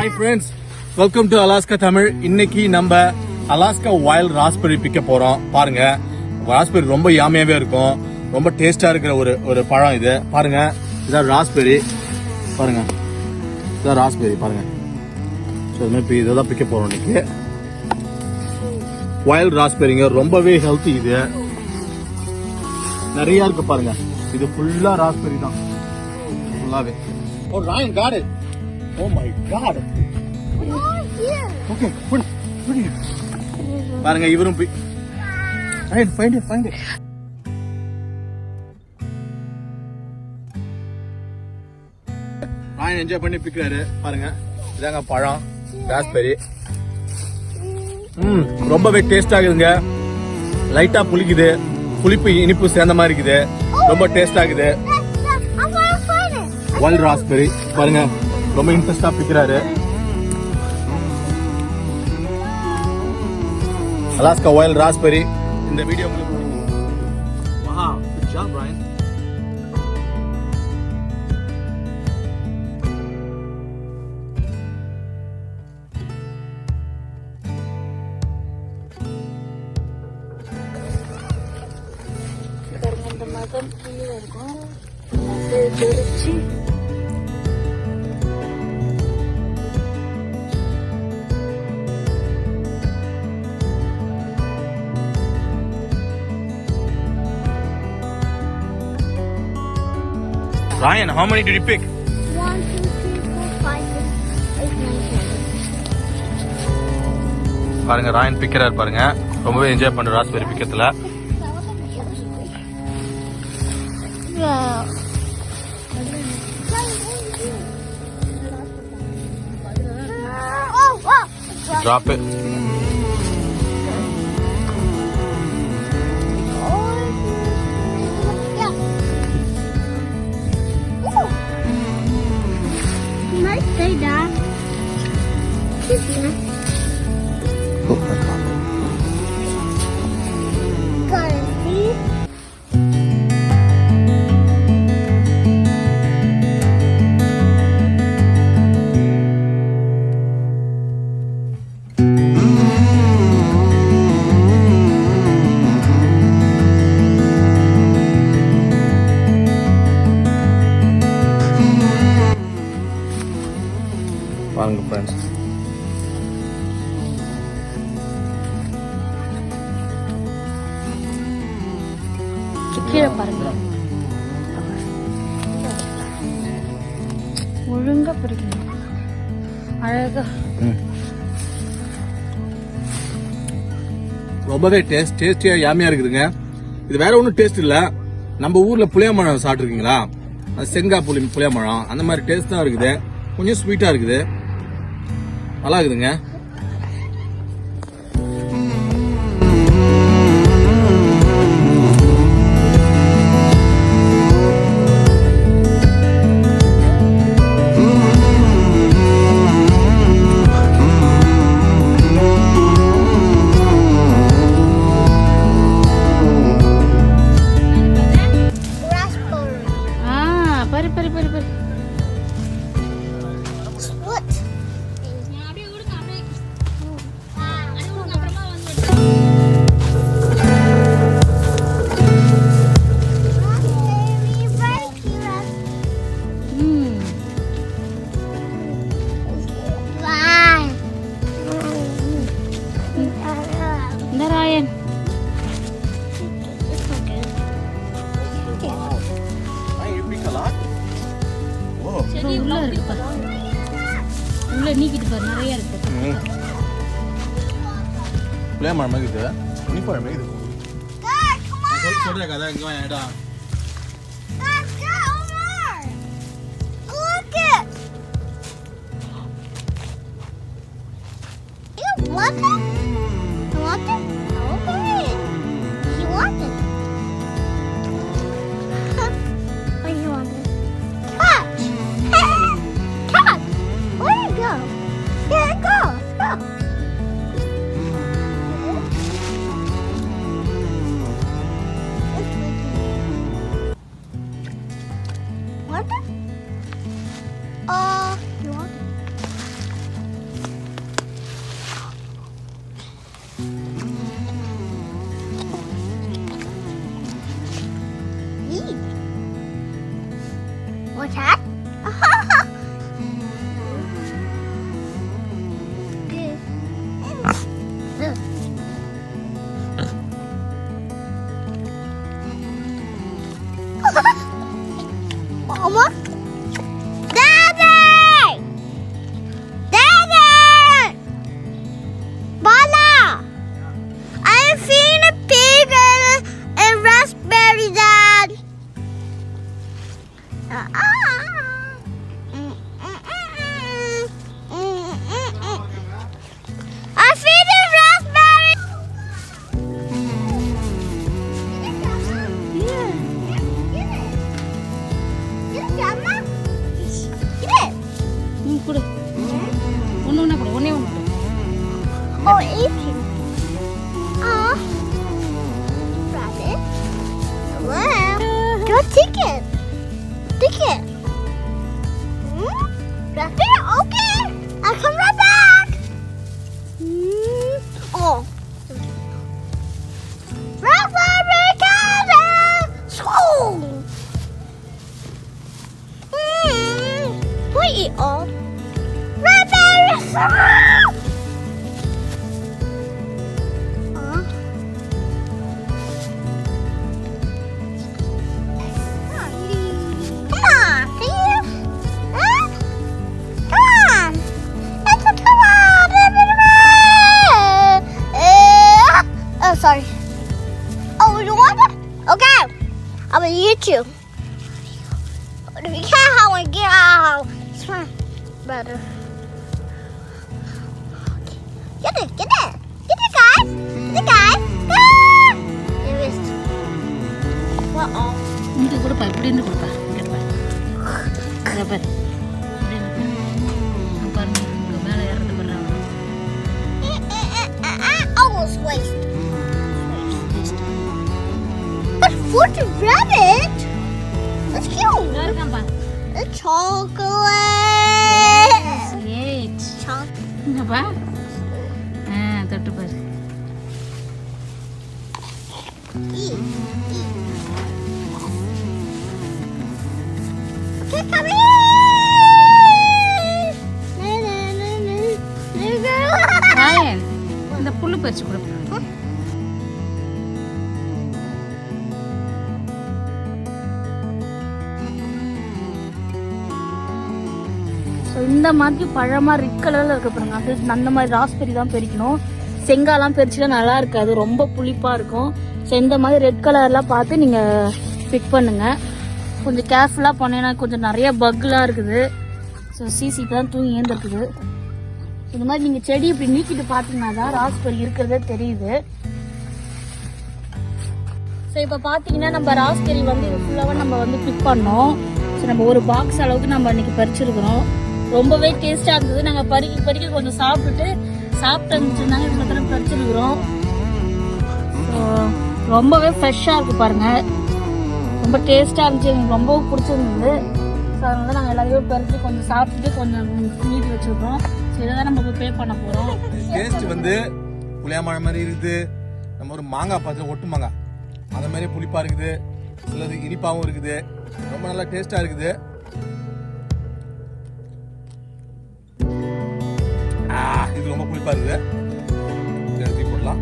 Hi friends, welcome to Alaska Tamil. இன்னைக்கு நம்ம Alaska wild raspberry பிக்க போறோம். பாருங்க, ராஸ்பெரி ரொம்ப யாமையாவே இருக்கும், ரொம்ப டேஸ்டா இருக்கிற ஒரு பழம் இது. பாருங்க, இதான் ராஸ்பெரி. பாருங்க, இதான் ராஸ்பெரி. பாருங்க, இதான் பிக்க போறோம் இன்னைக்கு. வைல்ட் ராஸ்பெரிங்க, ரொம்பவே ஹெல்த்தி. இது நிறைய இருக்கு பாருங்க. இது ஃபுல்லா ராஸ்பெரி தான், ஃபுல்லாவே. Oh, Ryan got it. Oh my God. Okay, put it. பாருங்க, இவரும் Ryan, find it. Ryan enjoy பண்ணி பிக்கிறாரு. பாருங்க, இதாங்க பழம், ராஸ்பெரி. ரொம்பவே டேஸ்ட் ஆகுதுங்க. லைட்டா புளிக்குது, புளிப்பு இனிப்பு சேர்ந்த மாதிரி இருக்குது. ரொம்ப டேஸ்ட் ஆகுது. வைல்ட் ராஸ்பெரி பாருங்க, ரொம்ப இன்ட்ரெஸ்டா பிக்கிறாரு. Alaska wild raspberry. இந்த வீடியோ உங்களுக்கு பிடிக்கும். Wow, good job, Brian. இந்த மரம் கீழே இருக்கும், அது தெரிச்சு Ryan, how many did you pick? 1, 2, 3, 4, 5, 6, 8, 9, 10. பாருங்க, ராயன் பிக்கிறார். பாருங்க, ரொம்பவே என்ஜாய் பண்ற ராஸ்பெரி பிக்கத்துல. Drop it. Nice day, Dad. பாருங்க ஃப்ரெண்ட்ஸ், கீழே பாருங்க, ஒழுங்கா பிடிக்கணும், அழகா. ரொம்பவே டேஸ்டியா யாமையா இருக்குதுங்க. இது வேற ஒன்றும் டேஸ்ட் இல்ல. நம்ம ஊர்ல புளியம்பழம் சாப்பிட்டுருக்கீங்களா? அது செங்கா புளியம்பழம் அந்த மாதிரி டேஸ்ட் தான் இருக்குது. கொஞ்சம் ஸ்வீட்டா இருக்குது, நல்லா இருக்குதுங்க. பரு உள்ள இருக்கு பாரு, உள்ள நீக்கிட்டு பாரு, நிறைய இருக்கு. புளியம்பழம் இருக்குது, இனிப்பழம் இருக்குது. சொல்றேன் கதை, இங்க இடம். You want it? What's that? Mama? Daddy! Daddy! Bala! I've seen a pig and raspberry, Dad. I feed a raspberry. Yeah. Get it, Mama. Get it. கொடு ஒன்று கொடு ஒன்றே ஒன்று கொடு. Oh, eating. Rabbit. Wow. Your ticket. Ticket. Rabbit, okay. I'll come right back. Oh. Raspberry candy. School. We eat all. Raspberries. Sorry. Oh, you want it? Okay. I'm gonna eat you. If you can't, I want to get out. It's fine. Better. Get it, get it. Get it, guys. Get it, guys. Ah! There is. Uh-oh. இங்கே கொடுப்பா இப்படின்னு கொடுப்பா கேட்பா அதை பாரு பாருங்க இங்கே மேலே இறந்து பண்ணுறாங்க. Almost waste. But for the rabbit, that's cute. இருக்காம்பா The chocolate. Eat Chocolate. இங்கப்பா தொட்டு பாரு. Eat. Okay, come here. Rayan இந்த புல்லு பறிச்சு கொடுப்பா. இந்த மாதிரி பழமா ரெட் கலர்ல இருக்க பாருங்க அது அந்த மாதிரி ராஸ்பெரி தான் பறிக்கணும். செங்காலாம் பறிச்சுட்டா நல்லா இருக்காது, ரொம்ப புளிப்பா இருக்கும். ஸோ இந்த மாதிரி ரெட் கலர்லாம் பார்த்து நீங்க பிக் பண்ணுங்க. கொஞ்சம் கேர்ஃபுல்லா பண்ணேன்னா கொஞ்சம் நிறைய பக்லாம் இருக்குது. ஸோ சிசி தான் தூங்கி ஏந்திருக்குது. இந்த மாதிரி நீங்க செடி இப்படி நீக்கிட்டு பார்த்தீங்கன்னா தான் ராஸ்பெரி இருக்கிறதே தெரியுது. ஸோ இப்போ பார்த்தீங்கன்னா நம்ம ராஸ்பெரி வந்து இது ஃபுல்லாக நம்ம வந்து பிக் பண்ணோம். ஸோ நம்ம ஒரு பாக்ஸ் அளவுக்கு நம்ம இன்னைக்கு பறிச்சிருக்கிறோம். ரொம்பவே டேஸ்டாக இருந்தது. நாங்கள் பறிக்க கொஞ்சம் சாப்பிட்டு இருந்துச்சுனாங்க இவ்வளோ தரம் பறிச்சிருக்கிறோம். ஸோ ரொம்பவே ஃப்ரெஷ்ஷாக இருக்குது பாருங்கள். ரொம்ப டேஸ்ட்டாக இருந்துச்சு, எனக்கு ரொம்பவும் பிடிச்சிருந்தது. ஸோ அதனால நாங்கள் எல்லாத்தையும் பறித்து கொஞ்சம் சாப்பிட்டுட்டு கொஞ்சம் நீட்டி வச்சுருக்கோம். ஸோ இதை தான் நம்ம போய் பே பண்ண போகிறோம். டேஸ்ட் வந்து புளியாமழை மாதிரி இருக்குது. நம்ம ஒரு மாங்காய் பார்த்து ஒட்டு மாங்காய் அந்த மாதிரி புளிப்பா இருக்குது, சிலது இனிப்பாகவும் இருக்குது. ரொம்ப நல்லா டேஸ்டா இருக்குது. இது ரொம்ப புளிப்பா இருக்குது. எடுத்து போடலாம்.